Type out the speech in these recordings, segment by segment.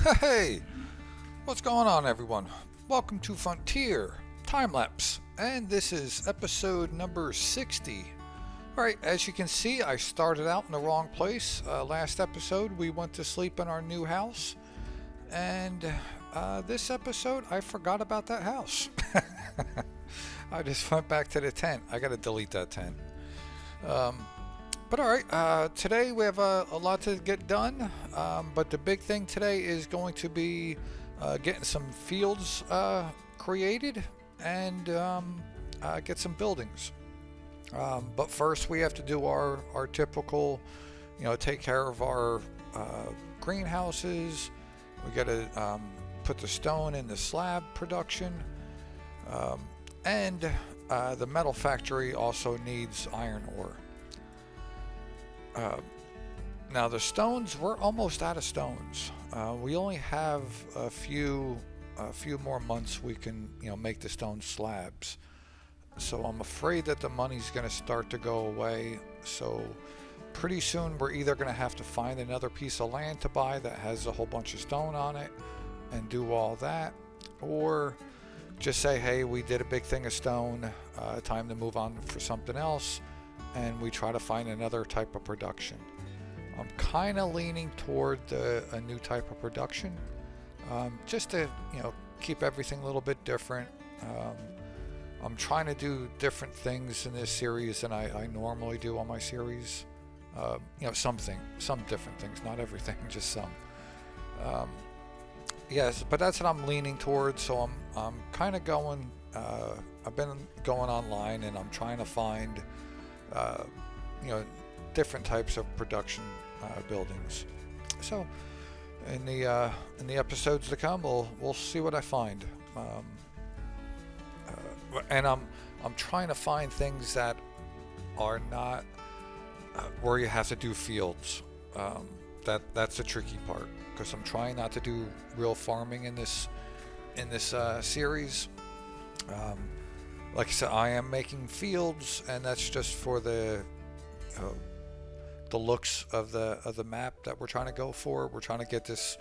Hey, what's going on, everyone? Welcome to Frontier Timelapse, and this is episode number 60. Alright, as you can see, I started out in the wrong place. Last episode, we went to sleep in our new house, and this episode, I forgot about that house. I just went back to the tent. I gotta delete that tent. But alright, today we have a lot to get done, but the big thing today is going to be getting some fields created and get some buildings. But first we have to do our typical, take care of our greenhouses. We got to put the stone in the slab production, and the metal factory also needs iron ore. Now the stones, we're almost out of stones. We only have a few more months we can make the stone slabs. So I'm afraid that the money's going to start to go away. So pretty soon we're either going to have to find another piece of land to buy that has a whole bunch of stone on it and do all that, or just say, hey, we did a big thing of stone, time to move on for something else, and we try to find another type of production. I'm kind of leaning toward a new type of production, just to keep everything a little bit different. I'm trying to do different things in this series than I normally do on my series. Some different things, not everything, just some. Yes, but that's what I'm leaning towards. So I'm kind of going. I've been going online and I'm trying to find different types of production buildings. So in the episodes to come, we'll see what I find. And I'm trying to find things that are not where you have to do fields. That's the tricky part, because I'm trying not to do real farming in this series. Like I said, I am making fields, and that's just for the looks of the map that we're trying to go for. We're trying to get this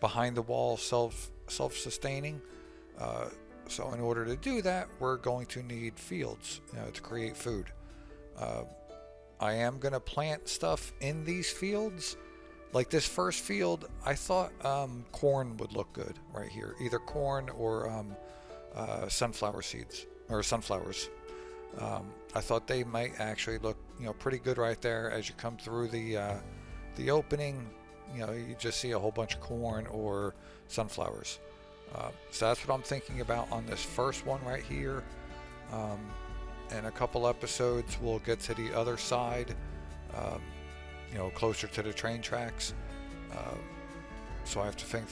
behind the wall self-sustaining. So in order to do that, we're going to need fields to create food. I am going to plant stuff in these fields. Like this first field, I thought corn would look good right here. Either corn or sunflower seeds or sunflowers. I thought they might actually look pretty good right there. As you come through the opening, you just see a whole bunch of corn or sunflowers. So that's what I'm thinking about on this first one right here. In a couple episodes we'll get to the other side, closer to the train tracks. So I have to think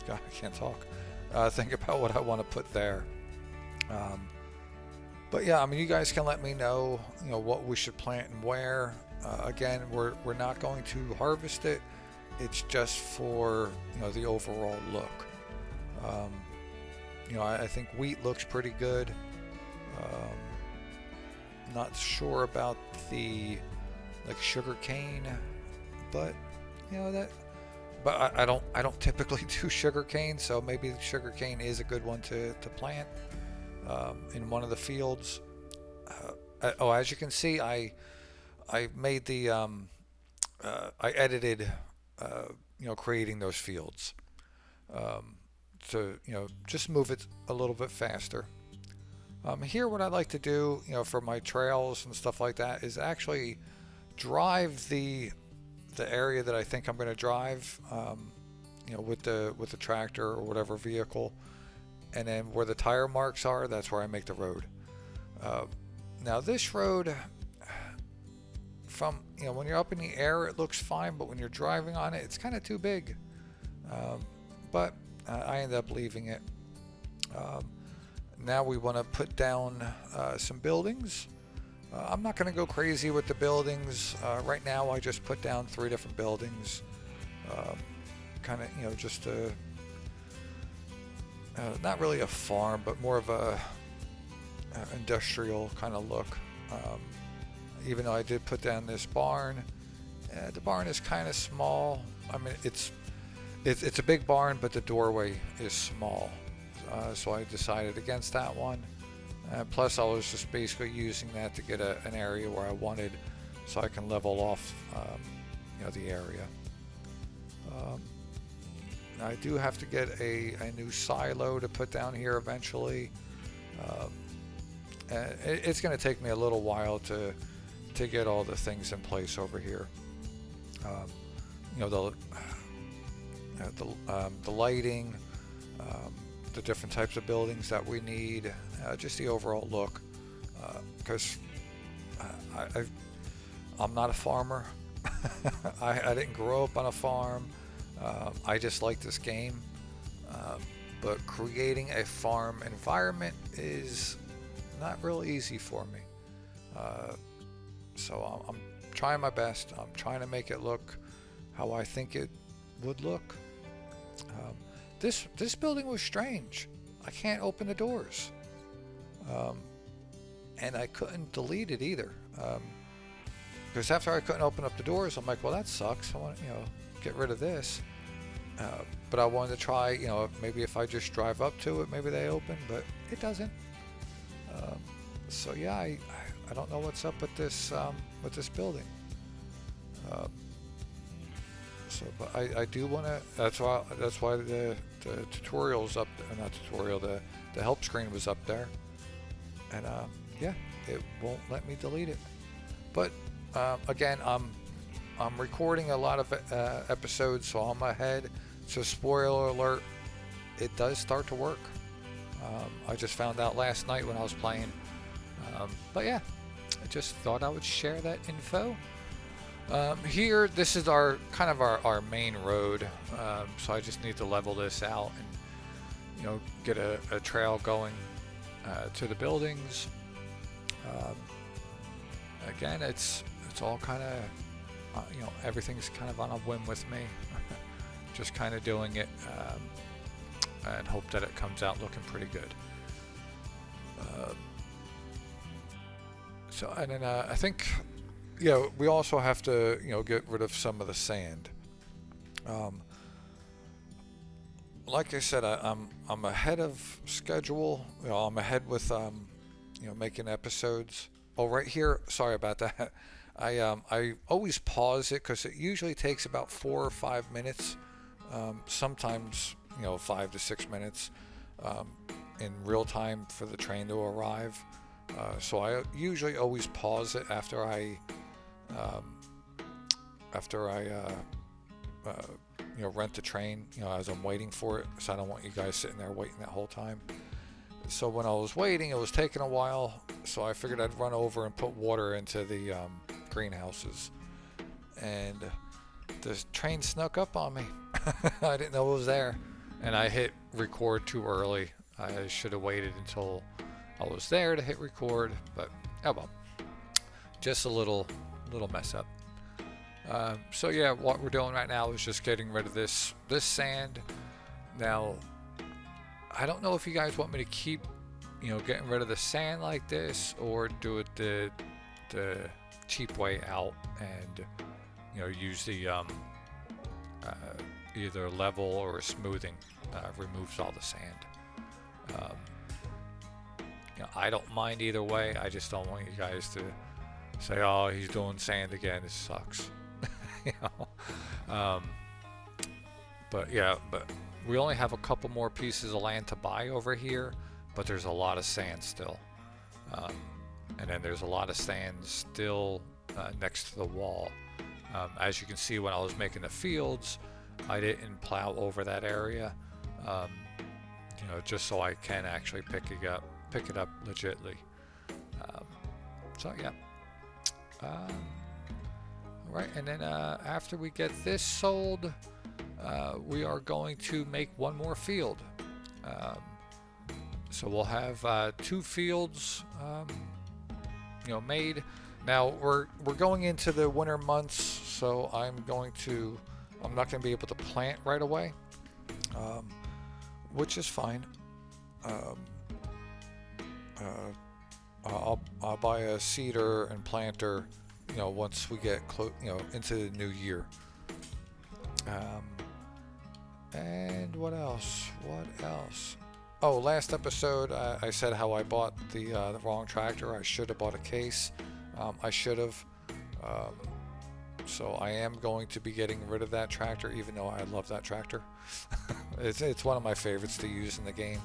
I can't talk. Think about what I want to put there. But yeah, I mean, you guys can let me know, what we should plant and where. Again, we're not going to harvest it. It's just for the overall look. I think wheat looks pretty good. Not sure about the sugar cane, but But I don't typically do sugar cane, so maybe sugar cane is a good one to plant in one of the fields. As you can see, I made the I edited creating those fields to just move it a little bit faster. Here, what I like to do, for my trails and stuff like that, is actually drive the area that I think I'm going to drive, with the tractor or whatever vehicle, and then where the tire marks are, that's where I make the road. Now this road, from when you're up in the air, it looks fine, but when you're driving on it, it's kind of too big. But I ended up leaving it. Now we want to put down some buildings. I'm not going to go crazy with the buildings. Right now I just put down 3 different buildings. Kind of, just not really a farm, but more of a industrial kind of look. Even though I did put down this barn, the barn is kind of small. I mean, it's a big barn, but the doorway is small. So I decided against that one. Plus, I was just basically using that to get an area where I wanted, so I can level off, the area. I do have to get a new silo to put down here eventually. It's going to take me a little while to get all the things in place over here. The lighting, the different types of buildings that we need, just the overall look. Because I'm not a farmer. I didn't grow up on a farm. I just like this game. But creating a farm environment is not real easy for me. So I'm trying my best. I'm trying to make it look how I think it would look. This building was strange. I can't open the doors. And I couldn't delete it either. Because after I couldn't open up the doors, I'm like, well, that sucks. I want to, get rid of this. But I wanted to try, maybe if I just drive up to it, maybe they open, but it doesn't. So yeah, I don't know what's up with this building. But I do want to. That's why the tutorial's up. Not tutorial. The help screen was up there, and yeah, it won't let me delete it. But again, I'm recording a lot of episodes, so I'm ahead. So spoiler alert, it does start to work. I just found out last night when I was playing. But yeah, I just thought I would share that info. Here, this is our main road. So I just need to level this out and get a trail going to the buildings. Again, it's all kind of everything's kind of on a whim with me. Just kind of doing it and hope that it comes out looking pretty good. So and then I think we also have to get rid of some of the sand. Like I said, I'm ahead of schedule. I'm ahead with making episodes. Oh, right here. Sorry about that. I always pause it because it usually takes about 4 or 5 minutes. Sometimes 5 to 6 minutes in real time for the train to arrive. So I usually always pause it after I rent the train, as I'm waiting for it. So I don't want you guys sitting there waiting that whole time. So when I was waiting, it was taking a while. So I figured I'd run over and put water into the greenhouses. And the train snuck up on me. I didn't know it was there. And I hit record too early. I should have waited until I was there to hit record, but oh well. Just a little mess up. So yeah, what we're doing right now is just getting rid of this sand. Now, I don't know if you guys want me to keep, getting rid of the sand like this, or do it the cheap way out and use the either level or smoothing removes all the sand. I don't mind either way. I just don't want you guys to say, "Oh, he's doing sand again. This sucks." But we only have a couple more pieces of land to buy over here, but there's a lot of sand still, and then there's a lot of sand still next to the wall. As you can see, when I was making the fields, I didn't plow over that area, just so I can actually pick it up legitly. So yeah. Right, and then after we get this sold, we are going to make one more field. So we'll have 2 fields, made. Now we're going into the winter months, so I'm not going to be able to plant right away, which is fine. I'll buy a seeder and planter, once we get into the new year. And what else? Oh, last episode I said how I bought the wrong tractor. I should have bought a case. I should have. So I am going to be getting rid of that tractor, even though I love that tractor. It's one of my favorites to use in the game.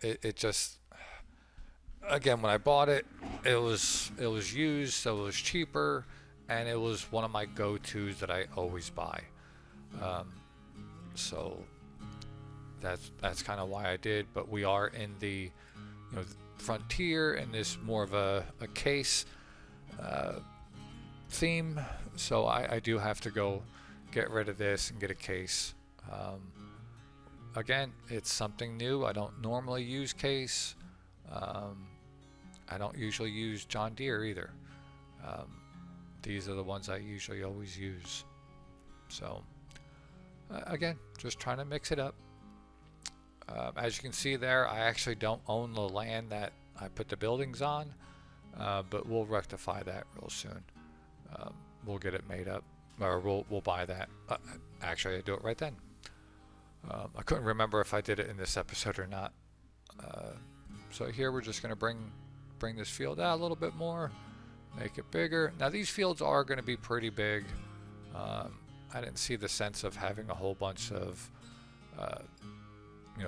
It just, again, when I bought it, it was used, so it was cheaper, and it was one of my go-tos that I always buy. So that's kind of why I did. But we are in the Frontier, and this more of a case theme, so I do have to go get rid of this and get a case. Again, it's something new. I don't normally use case. I don't usually use John Deere either. These are the ones I usually always use. So again, just trying to mix it up. As you can see there, I actually don't own the land that I put the buildings on, but we'll rectify that real soon. We'll get it made up, or we'll buy that. Actually, I do it right then. I couldn't remember if I did it in this episode or not. So here we're just going to bring this field out a little bit more, make it bigger. Now these fields are going to be pretty big. I didn't see the sense of having a whole bunch of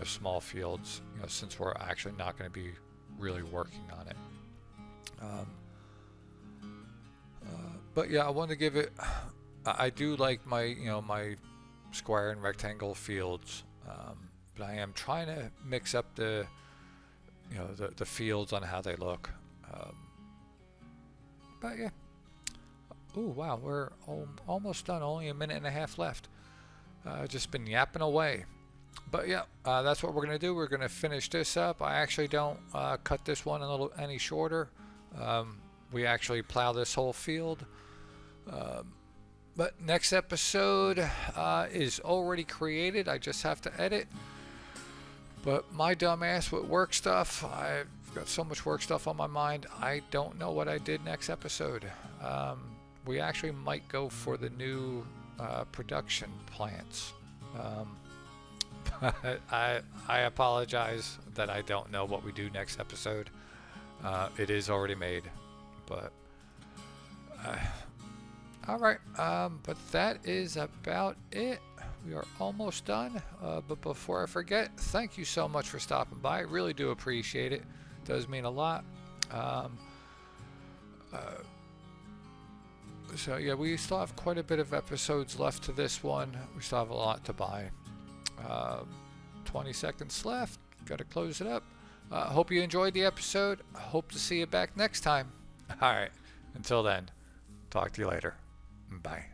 small fields, since we're actually not going to be really working on it. But yeah, I want to give it. I do like my my square and rectangle fields, but I am trying to mix up the the fields on how they look. But yeah. Oh wow, we're almost done. Only a minute and a half left. Just been yapping away. But yeah, that's what we're gonna do. We're gonna finish this up. I actually don't cut this one any shorter. We actually plow this whole field. But next episode is already created. I just have to edit. But my dumbass with work stuff, I've got so much work stuff on my mind, I don't know what I did next episode. We actually might go for the new production plants. I apologize that I don't know what we do next episode. It is already made, but all right. But that is about it. We are almost done. But before I forget, thank you so much for stopping by. I really do appreciate it. It does mean a lot. So yeah, we still have quite a bit of episodes left to this one. We still have a lot to buy. 20 seconds left. Got to close it up. Hope you enjoyed the episode. Hope to see you back next time. All right. Until then, talk to you later. Bye.